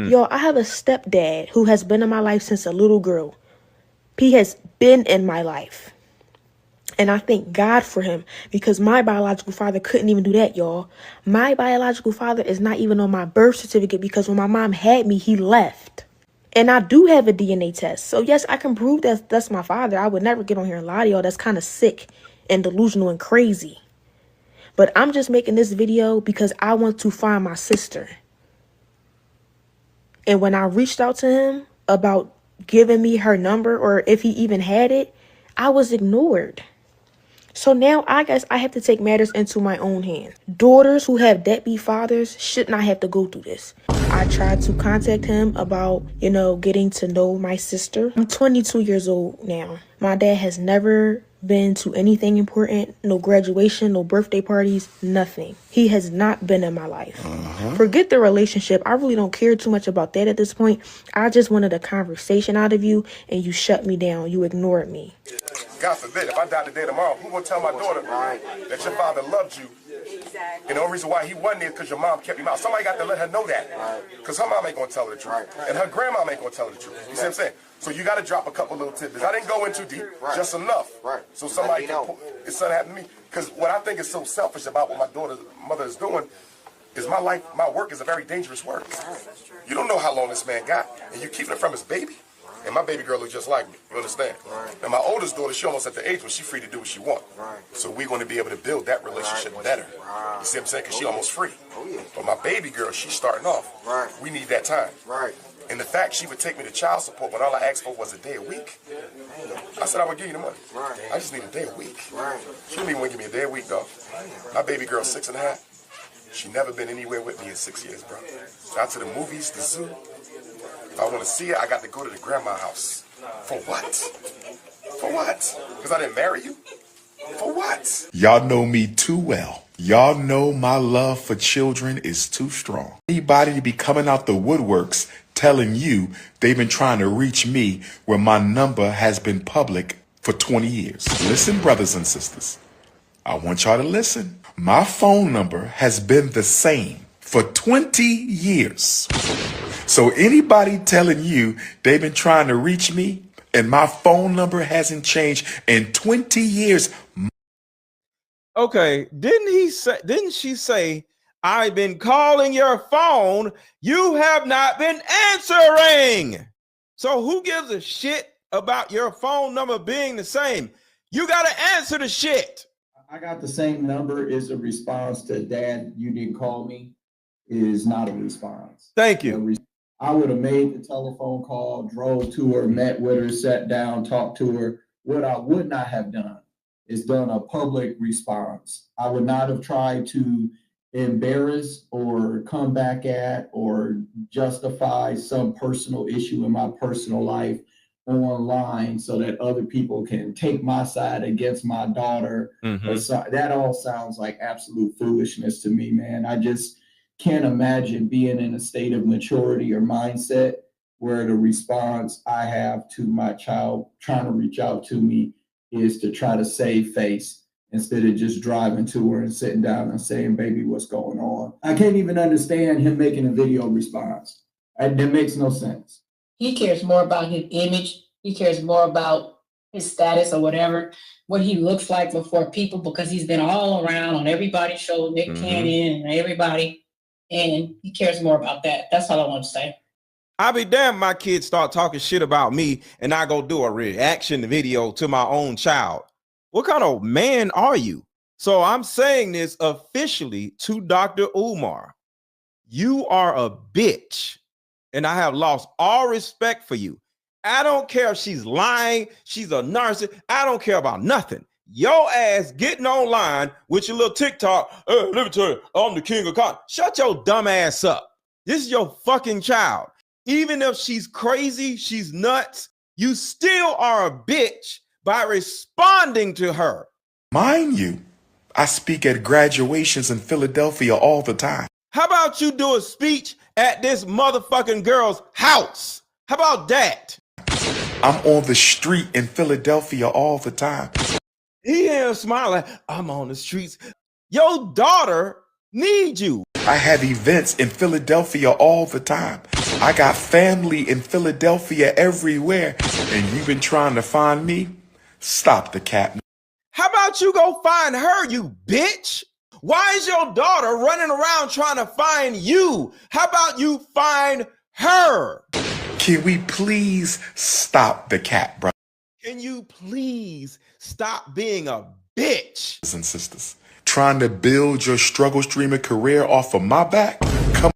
Y'all, I have a stepdad who has been in my life since a little girl. He has been in my life. And I thank God for him, because my biological father couldn't even do that, y'all. My biological father is not even on my birth certificate, because when my mom had me, he left. And I do have a DNA test. So yes, I can prove that that's my father. I would never get on here and lie to y'all. That's kind of sick and delusional and crazy. But I'm just making this video because I want to find my sister. And when I reached out to him about giving me her number, or if he even had it, I was ignored. So now I guess I have to take matters into my own hands. Daughters who have deadbeat fathers should not have to go through this. I tried to contact him about, getting to know my sister. I'm 22 years old now. My dad has never been to anything important, no graduation, no birthday parties, nothing. He has not been in my life. Forget the relationship. I really don't care too much about that at this point. I just wanted a conversation out of you, and you shut me down. You ignored me. God forbid, if I die today tomorrow, who will tell my daughter that your father loved you? Exactly. And the only reason why he wasn't there is because your mom kept him out. Somebody got to let her know that. Because her mom ain't going to tell her the truth. And her grandma ain't going to tell her the truth. You see what I'm saying? So you got to drop a couple little tidbits. I didn't go in too deep, just enough. So somebody can pull. It's something happened to me. Because what I think is so selfish about what my daughter's mother is doing is my life, my work is a very dangerous work. You don't know how long this man got. And you keeping it from his baby. And my baby girl looks just like me, you understand? And my oldest daughter, she almost at the age where she's free to do what she wants. So we're going to be able to build that relationship better. You see what I'm saying? Because she's almost free. But my baby girl, she's starting off. We need that time. And the fact she would take me to child support when all I asked for was a day a week. I said I would give you the money. I just need a day a week. She didn't even want to give me a day a week, dog. My baby girl's 6.5. She never been anywhere with me in 6 years, bro. Out to the movies, the zoo. If I want to see her, I got to go to the grandma house. For what? For what? Because I didn't marry you? For what? Y'all know me too well. Y'all know my love for children is too strong. Anybody to be coming out the woodworks telling you they've been trying to reach me where my number has been public for 20 years. Listen, brothers and sisters, I want y'all to listen. My phone number has been the same for 20 years. So anybody telling you they've been trying to reach me and my phone number hasn't changed in 20 years. Okay, didn't she say, I've been calling your phone, you have not been answering? So who gives a shit about your phone number being the same? You got to answer the shit. I got the same number is a response to Dad, you didn't call me, is not a response. Thank you. I would have made the telephone call, drove to her, met with her, sat down, talked to her. What I would not have done is done a public response. I would not have tried to embarrass or come back at or justify some personal issue in my personal life online so that other people can take my side against my daughter. That all sounds like absolute foolishness to me, man. I just can't imagine being in a state of maturity or mindset where the response I have to my child trying to reach out to me is to try to save face instead of just driving to her and sitting down and saying, baby, what's going on? I can't even understand him making a video response. That makes no sense. He cares more about his image. He cares more about his status or whatever, what he looks like before people, because he's been all around on everybody's show, Nick Cannon and everybody. And he cares more about that. That's all I want to say. I'll be damned my kids start talking shit about me and I go do a reaction video to my own child. What kind of man are you? So I'm saying this officially to Dr. Umar. You are a bitch. And I have lost all respect for you. I don't care if she's lying, she's a narcissist. I don't care about nothing. Your ass getting online with your little TikTok. Hey, let me tell you, I'm the king of content. Shut your dumb ass up. This is your fucking child. Even if she's crazy, she's nuts, you still are a bitch by responding to her. Mind you, I speak at graduations in Philadelphia all the time. How about you do a speech at this motherfucking girl's house? How about that? I'm on the street in Philadelphia all the time. He ain't smiling. I'm on the streets. Your daughter needs you. I have events in Philadelphia all the time. I got family in Philadelphia everywhere, and you've been trying to find me? Stop the cap. How about you go find her, you bitch? Why is your daughter running around trying to find you? How about you find her? Can we please stop the cap, brothers Can you please stop being a bitch? and sisters? Trying to build your struggle streamer career off of my back? Come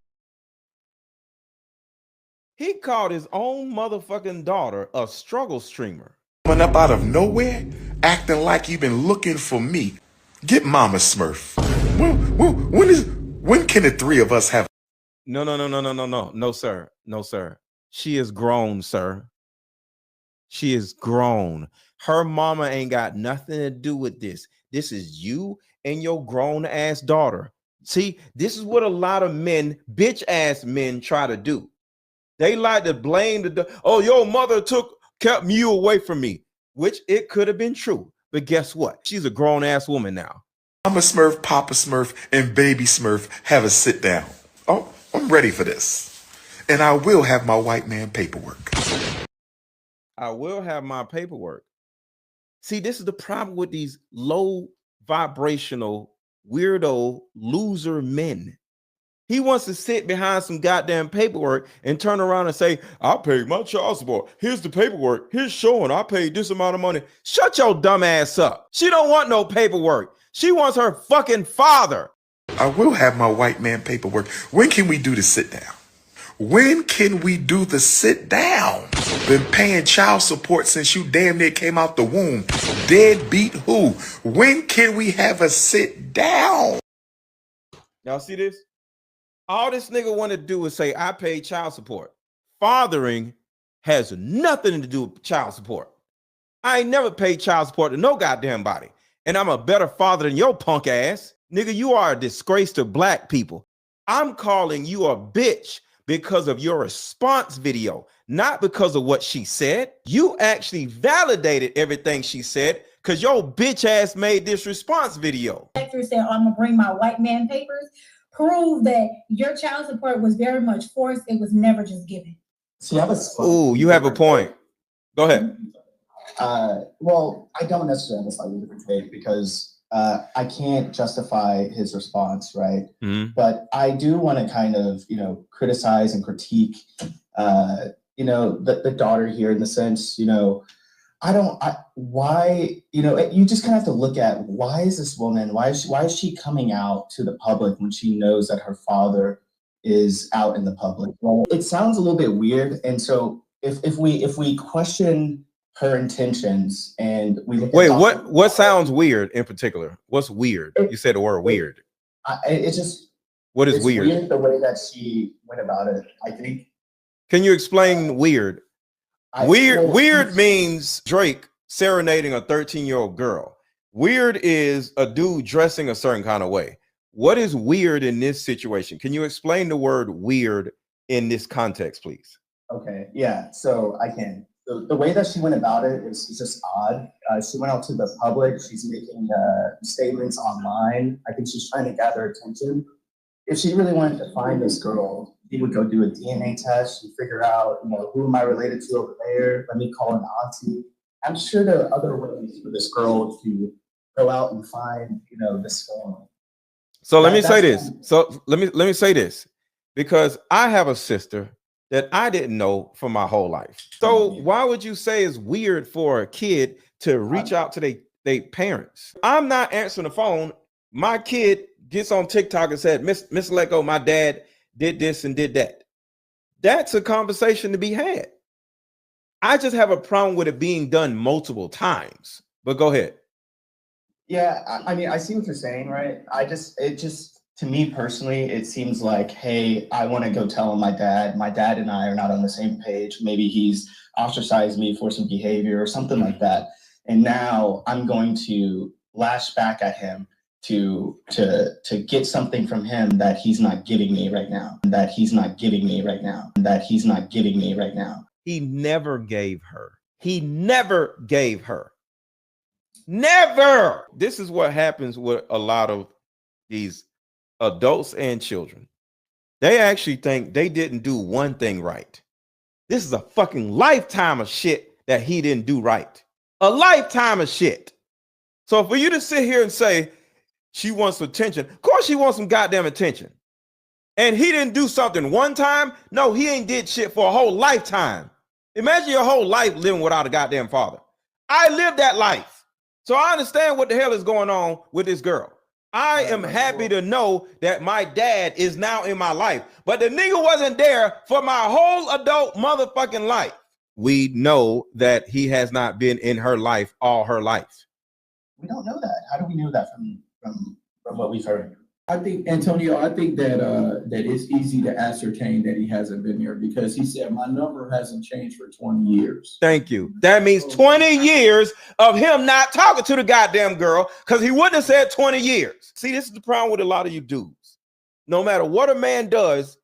He called his own motherfucking daughter a struggle streamer. coming up out of nowhere, acting like you've been looking for me. Get Mama Smurf. When can the three of us have? No, sir. No, sir. She is grown, sir. She is grown. Her mama ain't got nothing to do with this. This is you and your grown ass daughter. See, this is what a lot of men, bitch ass men, try to do. They like to blame oh, your mother kept you away from me, which it could have been true. But guess what? She's a grown ass woman now. Mama Smurf, Papa Smurf, and Baby Smurf have a sit down. Oh, I'm ready for this. And I will have my white man paperwork. I will have my paperwork. See, this is the problem with these low vibrational, weirdo, loser men. He wants to sit behind some goddamn paperwork and turn around and say, I paid my child support. Here's the paperwork. Here's showing I paid this amount of money. Shut your dumb ass up. She don't want no paperwork. She wants her fucking father. I will have my white man paperwork. When can we do the sit down? When can we do the sit down? Been paying child support since you damn near came out the womb. Deadbeat who? When can we have a sit down? Y'all see this? All this nigga want to do is say, I paid child support. Fathering has nothing to do with child support. I ain't never paid child support to no goddamn body. And I'm a better father than your punk ass. Nigga, you are a disgrace to black people. I'm calling you a bitch because of your response video, not because of what she said. You actually validated everything she said because your bitch ass made this response video. Actor said, I'm gonna bring my white man papers. Prove that your child support was very much forced. It was never just given. See, I was. Ooh, you have a point. Go ahead. Well, I don't necessarily have a slightly different take because I can't justify his response, right? Mm-hmm. But I do want to kind of, criticize and critique, the daughter here in the sense, why, you just kind of have to look at why is this woman, why is she coming out to the public when she knows that her father is out in the public? Well, it sounds a little bit weird. And so if we question her intentions and we look wait, what sounds weird in particular? What's weird? You said the word weird. It's just what is weird? The way that she went about it, I think. Can you explain weird? Weird means Drake serenading a 13-year-old girl. Weird is a dude dressing a certain kind of way. What is weird in this situation? Can you explain the word weird in this context, please? Okay, yeah, so I can. The way that she went about it is just odd. She went out to the public. She's making statements online. I think she's trying to gather attention. If she really wanted to find this girl, he would go do a DNA test and figure out, who am I related to over there? Let me call an auntie. I'm sure there are other ways for this girl to go out and find, this family. So let me say this. So let me say this, because I have a sister that I didn't know for my whole life. So why would you say it's weird for a kid to reach out to their parents? I'm not answering the phone. My kid gets on TikTok and said, Miss Lego, my dad did this and did that. That's a conversation to be had. I just have a problem with it being done multiple times. But go ahead. Yeah, I mean, I see what you're saying, right? To me personally, it seems like, hey, I want to go tell my dad and I are not on the same page. Maybe he's ostracized me for some behavior or something like that. And now I'm going to lash back at him to get something from him that he's not giving me right now, He never gave her. He never gave her. Never. This is what happens with a lot of these adults and children. They actually think they didn't do one thing right. This is a fucking lifetime of shit that he didn't do right. A lifetime of shit. So for you to sit here and say she wants attention, of course she wants some goddamn attention. And he didn't do something one time. No, he ain't did shit for a whole lifetime. Imagine your whole life living without a goddamn father. I lived that life. So I understand what the hell is going on with this girl. I am happy to know that my dad is now in my life, but the nigga wasn't there for my whole adult motherfucking life. We know that he has not been in her life all her life. We don't know that. How do we know that from what we've heard? I think, Antonio, I think that it's easy to ascertain that he hasn't been there because he said my number hasn't changed for 20 years. Thank you. That means 20 years of him not talking to the goddamn girl because he wouldn't have said 20 years. See, this is the problem with a lot of you dudes. No matter what a man does,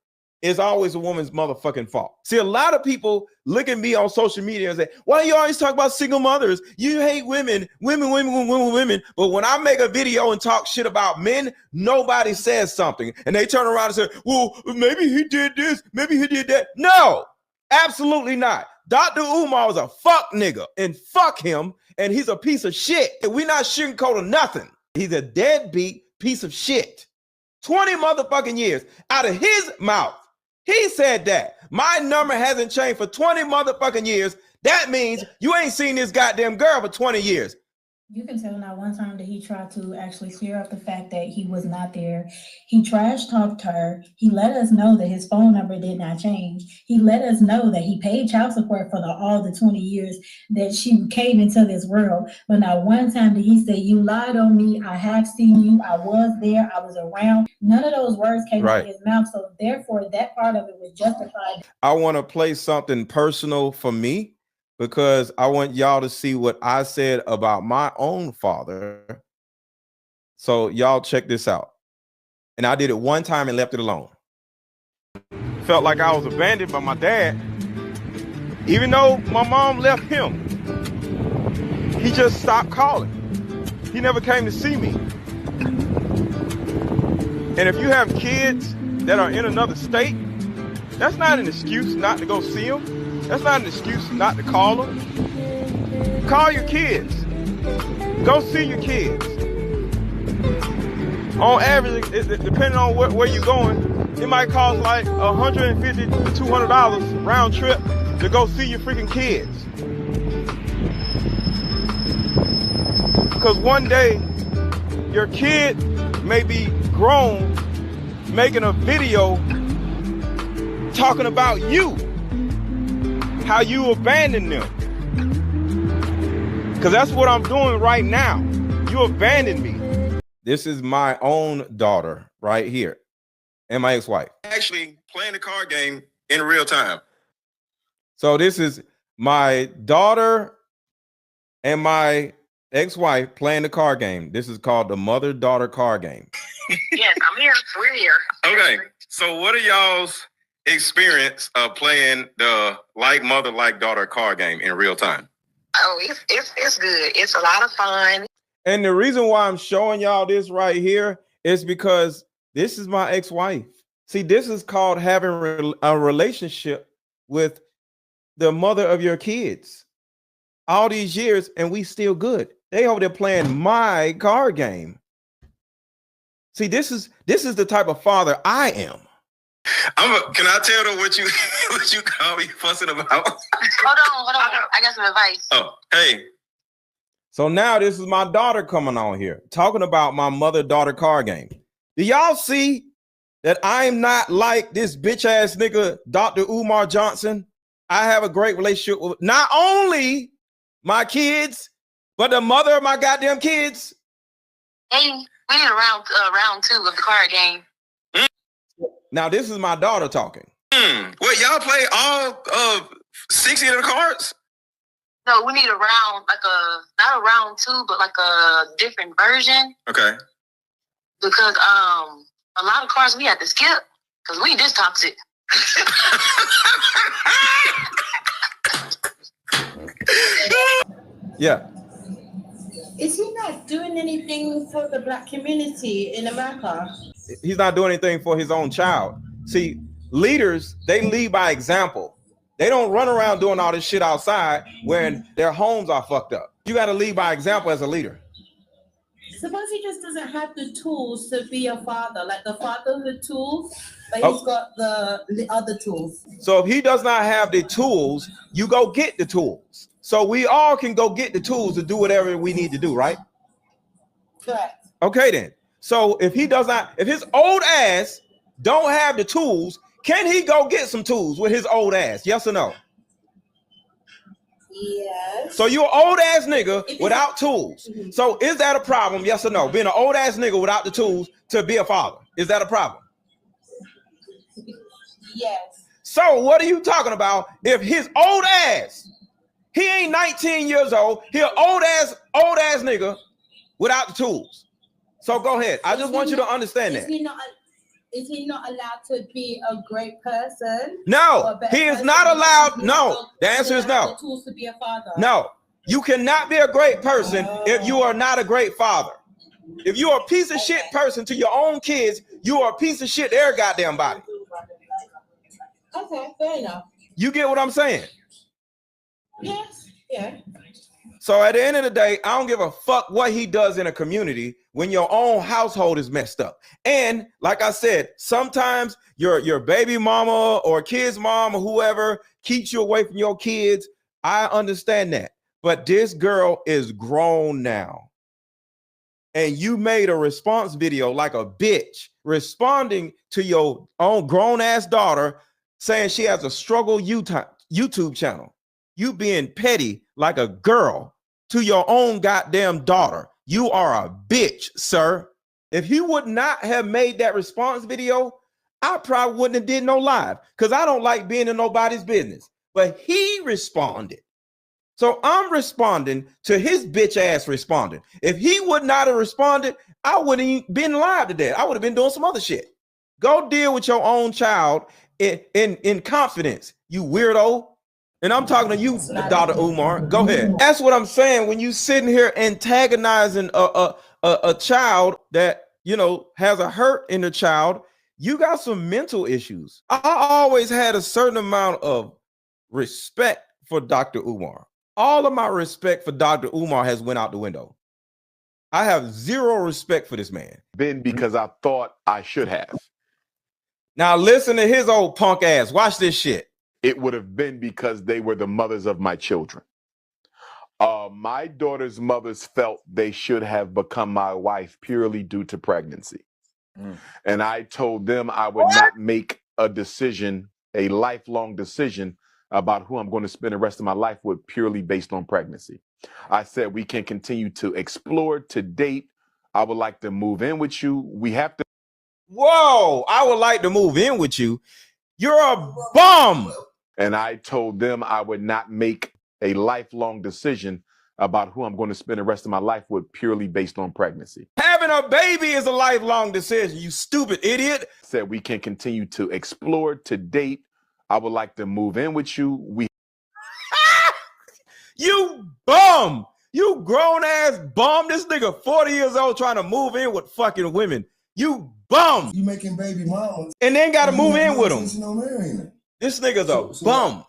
it's always a woman's motherfucking fault. See, a lot of people look at me on social media and say, why do you always talk about single mothers? You hate women. But when I make a video and talk shit about men, nobody says something. And they turn around and say, well, maybe he did this, maybe he did that. No, absolutely not. Dr. Umar was a fuck nigga, and fuck him, and he's a piece of shit. We're not sugarcoating nothing. He's a deadbeat piece of shit. 20 motherfucking years out of his mouth. He said that my number hasn't changed for 20 motherfucking years. That means you ain't seen this goddamn girl for 20 years. You can tell not one time that he tried to actually clear up the fact that he was not there. He trash talked her. He let us know that his phone number did not change. He let us know that he paid child support for all the 20 years that she came into this world. But not one time did he say, you lied on me. I have seen you. I was there. I was around. None of those words came out of his mouth. So therefore, that part of it was justified. I want to play something personal for me, because I want y'all to see what I said about my own father. So y'all check this out. And I did it one time and left it alone. Felt like I was abandoned by my dad. Even though my mom left him, he just stopped calling. He never came to see me. And if you have kids that are in another state, that's not an excuse not to go see them. That's not an excuse not to call them. Call your kids. Go see your kids. On average, depending on where you're going, it might cost like $150 to $200 round trip to go see your freaking kids. Because one day, your kid may be grown, making a video talking about you. How you abandoned them. Because that's what I'm doing right now. You abandoned me. This is my own daughter right here and my ex-wife. Actually playing the card game in real time. So this is my daughter and my ex-wife playing the card game. This is called the mother-daughter card game. Yes, I'm here. We're here. Okay, so what are y'all's experience of playing the like mother like daughter card game in real time? Oh, it's good. It's a lot of fun. And the reason why I'm showing y'all this right here is because this is my ex-wife. See, this is called having a relationship with the mother of your kids all these years, and we still good. They over there playing my card game. See, this is the type of father I am. Can I tell them what you call me fussing about? Hold on. I got some advice. Oh, hey. So now this is my daughter coming on here talking about my mother-daughter card game. Do y'all see that I'm not like this bitch ass nigga, Dr. Umar Johnson? I have a great relationship with not only my kids, but the mother of my goddamn kids. Hey, we need a round two of the card game. Now, this is my daughter talking. Well, y'all play all 60 of the cards? No, we need a round, not a round two, but like a different version. Okay. Because a lot of cards we had to skip because we this toxic. Yeah. Is he not doing anything for the Black community in America? He's not doing anything for his own child. See, leaders, they lead by example. They don't run around doing all this shit outside when their homes are fucked up. You got to lead by example as a leader. Suppose he just doesn't have the tools to be a father, like the fatherhood tools, but he's got the other tools. So if he does not have the tools, you go get the tools. So we all can go get the tools to do whatever we need to do, right? Correct. Okay then. So if he does not, if his old ass don't have the tools, can he go get some tools with his old ass? Yes or no? Yes. So you're an old ass nigga without tools. So is that a problem? Yes or no? Being an old ass nigga without the tools to be a father. Is that a problem? Yes. So what are you talking about if his old ass, he ain't 19 years old, he an old ass nigga without the tools. So go ahead. I just want you to understand that. Is he not allowed to be a great person? No, he is not allowed. No, the answer is no. The tools to be a father. No, you cannot be a great person if you are not a great father. If you are a piece of shit person to your own kids, you are a piece of shit to their goddamn body. Okay, fair enough. You get what I'm saying? Yes, yeah. So at the end of the day, I don't give a fuck what he does in a community when your own household is messed up. And like I said, sometimes your baby mama or kid's mom or whoever keeps you away from your kids. I understand that. But this girl is grown now. And you made a response video like a bitch, responding to your own grown ass daughter saying she has a struggle YouTube channel. You being petty like a girl to your own goddamn daughter. You are a bitch, sir. If he would not have made that response video, I probably wouldn't have did no live because I don't like being in nobody's business. But he responded. So I'm responding to his bitch ass responding. If he would not have responded, I wouldn't even been live today. I would have been doing some other shit. Go deal with your own child in confidence, you weirdo. And I'm talking to you, Dr. Umar. Go ahead. That's what I'm saying. When you sitting here antagonizing a child that, you know, has a hurt in the child, you got some mental issues. I always had a certain amount of respect for Dr. Umar. All of my respect for Dr. Umar has went out the window. I have zero respect for this man. Been because I thought I should have. Now listen to his old punk ass. Watch this shit. It would have been because they were the mothers of my children. My daughter's mothers felt they should have become my wife purely due to pregnancy. And I told them I would not make a decision, a lifelong decision about who I'm going to spend the rest of my life with purely based on pregnancy. I said we can continue to explore, to date. I would like to move in with you. We have to. Whoa, I would like to move in with you. You're a bum. And I told them I would not make a lifelong decision about who I'm going to spend the rest of my life with purely based on pregnancy. Having a baby is a lifelong decision, you stupid idiot. Said we can continue to explore, to date. I would like to move in with you. We You bum. You grown ass bum. This nigga 40 years old trying to move in with fucking women. You bum. You making baby mamas. And then got to move in with them. This nigga's a bum.